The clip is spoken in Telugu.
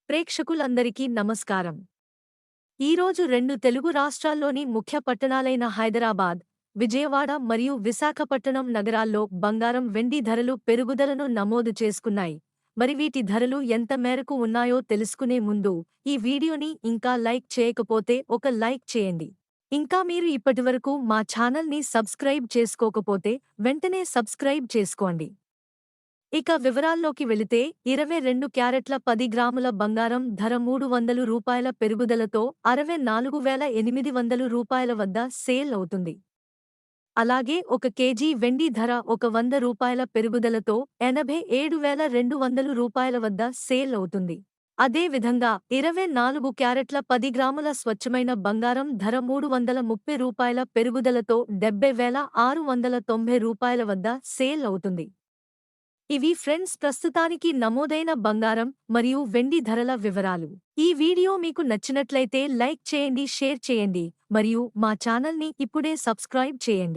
ప్రేక్షకులందరికీ నమస్కారం. ఈరోజు రెండు తెలుగు రాష్ట్రాల్లోని ముఖ్య పట్టణాలైన హైదరాబాద్, విజయవాడ మరియు విశాఖపట్టణం నగరాల్లో బంగారం వెండి ధరలు పెరుగుదలను నమోదు చేసుకున్నాయి. మరి వీటి ధరలు ఎంత మేరకు ఉన్నాయో తెలుసుకునే ముందు ఈ వీడియోని ఇంకా లైక్ చేయకపోతే ఒక లైక్ చేయండి. ఇంకా మీరు ఇప్పటివరకు మా ఛానల్ని సబ్స్క్రైబ్ చేసుకోకపోతే వెంటనే సబ్స్క్రైబ్ చేసుకోండి. ఇక వివరాల్లోకి వెళితే 22 క్యారెట్ల 10 గ్రాముల బంగారం ధర రూ. 300 పెరుగుదలతో రూ. 64,800 వద్ద సేల్ అవుతుంది. అలాగే ఒక కేజీ వెండి ధర రూ. 100 పెరుగుదలతో రూ. 87,200 వద్ద సేల్ అవుతుంది. అదే విధంగా 24 క్యారెట్ల 10 గ్రాముల స్వచ్ఛమైన బంగారం ధర రూ. 330 పెరుగుదలతో రూ. 70,690 వద్ద సేల్ అవుతుంది. ఇవి ఫ్రెండ్స్ ప్రస్తుతానికి నమోదైన బంగారం మరియు వెండి ధరల వివరాలు. ఈ వీడియో మీకు నచ్చినట్లయితే లైక్ చేయండి, షేర్ చేయండి మరియు మా ఛానల్ని ఇప్పుడే సబ్స్క్రైబ్ చేయండి.